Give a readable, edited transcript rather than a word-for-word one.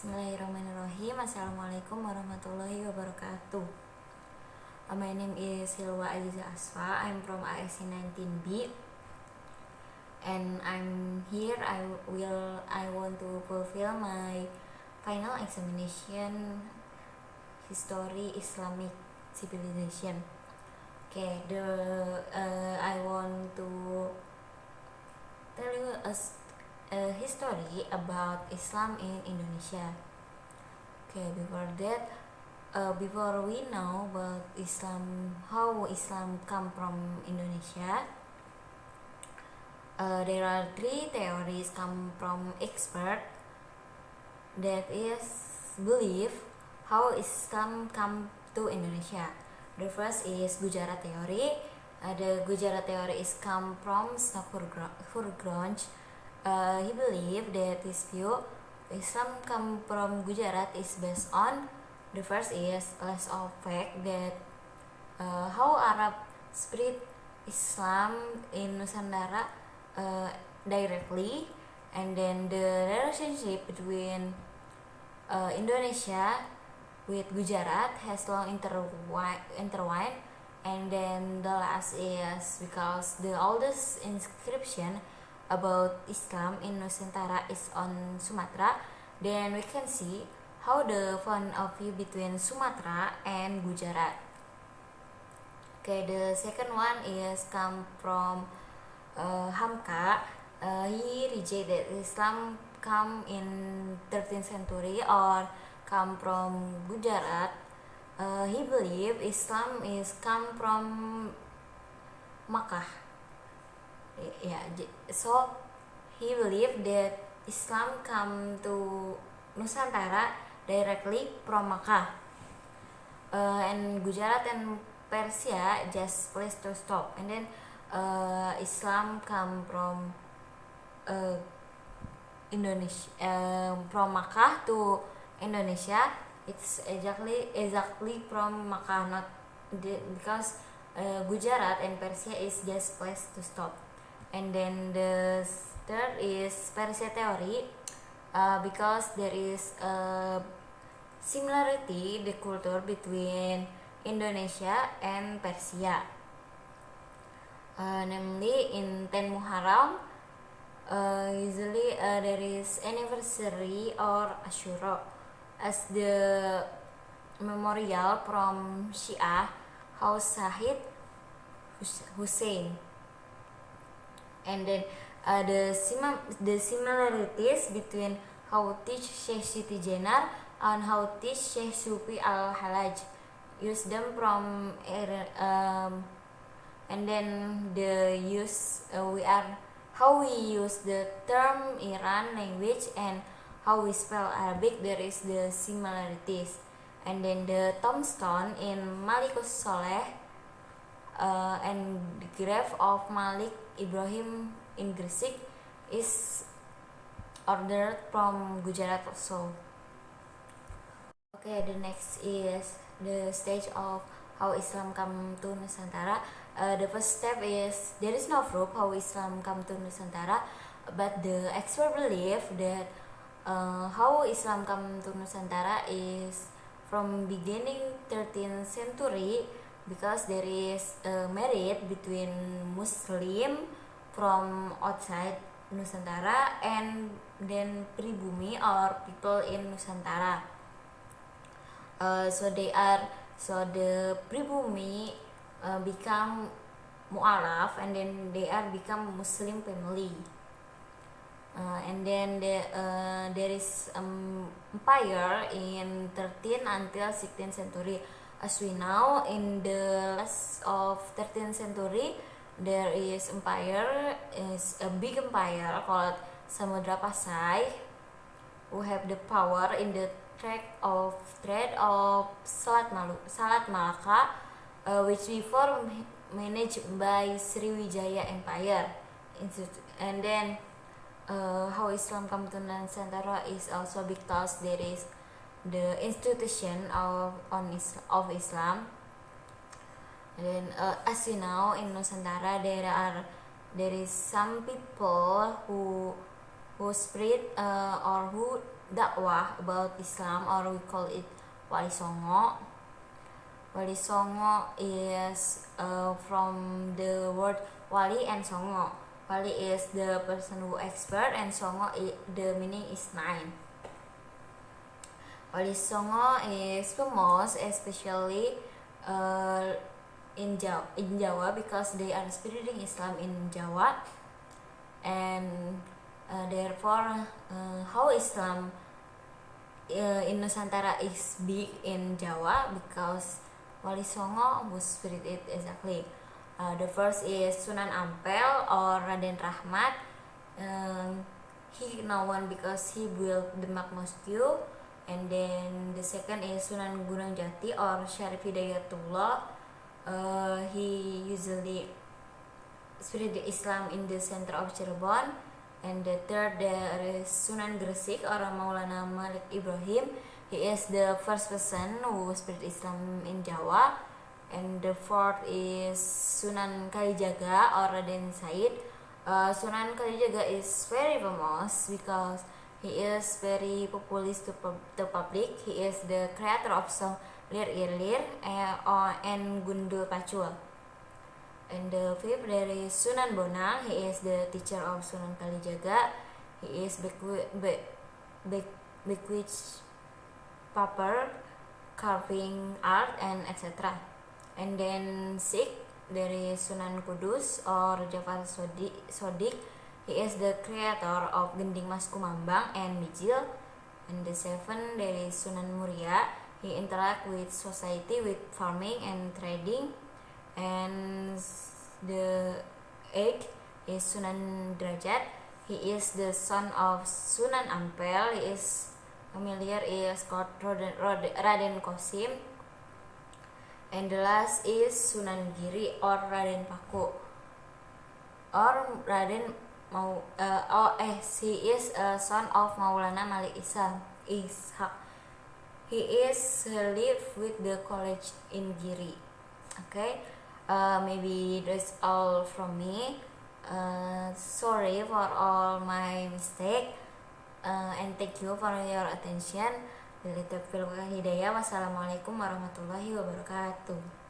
Bismillahirrahmanirrahim. Assalamualaikum warahmatullahi wabarakatuh. My name is Hilwa Aziza Asfa. I'm from ASC 19B, and I'm here. I want to fulfill my final examination, history Islamic civilization. Okay, I want to tell you a history about Islam in Indonesia. Okay, before we know about Islam, how Islam come from Indonesia, there are three theories come from expert that is believe how Islam come to Indonesia. The first is Gujarat theory. The Gujarat theory is come from Snapurgraj. He believed that his view Islam come from Gujarat is based on the first is less of fact that how Arab spread Islam in Nusantara directly, and then the relationship between Indonesia with Gujarat has long intertwined, and then the last is because the oldest inscription about Islam in Nusantara is on Sumatra. Then we can see how the point of view between Sumatra and Gujarat. Okay, the second one is come from Hamka. He rejected Islam come in 13th century or come from Gujarat. He believed Islam is come from Makkah. So he believed that Islam come to Nusantara directly from Makkah, and Gujarat and Persia just place to stop, and then Islam come from Indonesia, from Makkah to Indonesia. It's exactly from Makkah, not because Gujarat and Persia is just place to stop. And then the third is Persia theory, because there is a similarity the culture between Indonesia and Persia. Namely in 10 Muharram, usually there is anniversary or Ashura as the memorial from Syiah House Syed Hussein. And then the similarities between how teach Sheikh Siti Jenar and how teach Sheikh Sufi Al-Halaj use them from and then the use how we use the term Iran language and how we spell Arabic, there is the similarities. And then the tombstone in Malikus Soleh and the grave of Malik Ibrahim in Gresik is ordered from Gujarat also. Okay, the next is the stage of how Islam come to Nusantara. The first step is there is no proof how Islam come to Nusantara, but the expert believe that how Islam come to Nusantara is from beginning 13th century, because there is a marriage between Muslim from outside Nusantara and then pribumi or people in Nusantara. So the pribumi become mu'alaf, and then they are become Muslim family. And then there is empire in 13th until 16th century. As we know, in the last of 13th century, there is a big empire called Samudra Pasai, who have the power in the trade of Selat Malaka, which before managed by Sriwijaya Empire. And then how Islam come to Nusantara is also because there is the institution of Islam. And then as you know, in Nusantara there is some people who spread or who dakwah about Islam, or we call it Wali Songo. Wali Songo is from the word Wali and Songo. Wali is the person who expert, and Songo the meaning is 9. Wali Songo is famous, especially in Jawa, because they are spreading Islam in Jawa, and therefore how Islam in Nusantara is big in Jawa, because Wali Songo who spread it exactly. The first is Sunan Ampel or Raden Rahmat. He known because he built the Mosque. And then the second is Sunan Gunung Jati or Syarif Hidayatullah. He usually spread the Islam in the center of Cirebon. And the third there is Sunan Gresik or Maulana Malik Ibrahim. He is the first person who spread Islam in Jawa. And the fourth is Sunan Kalijaga or Raden Said. Sunan Kalijaga is very famous because he is very popular to public. He is the creator of song Lir Irlir and Gundul Pacul. And the fifth there is Sunan Bonang. He is the teacher of Sunan Kalijaga. He is bequeathed paper, carving art, and etc. And then sixth there is Sunan Kudus or Jafar Sodik. He is the creator of Gending Mas Kumambang and Mijil. And the seventh there is Sunan Muria. He interact with society with farming and trading. And the eighth is Sunan Derajat. He is the son of Sunan Ampel. He is familiar is called Raden Kosim. And the last is Sunan Giri or Raden Paku or Raden he is a son of Maulana Malik Ishaq. He is live with the college in Giri. Okay, maybe that's all from me. Sorry for all my mistake, and thank you for your attention. Wassalamualaikum warahmatullahi wabarakatuh.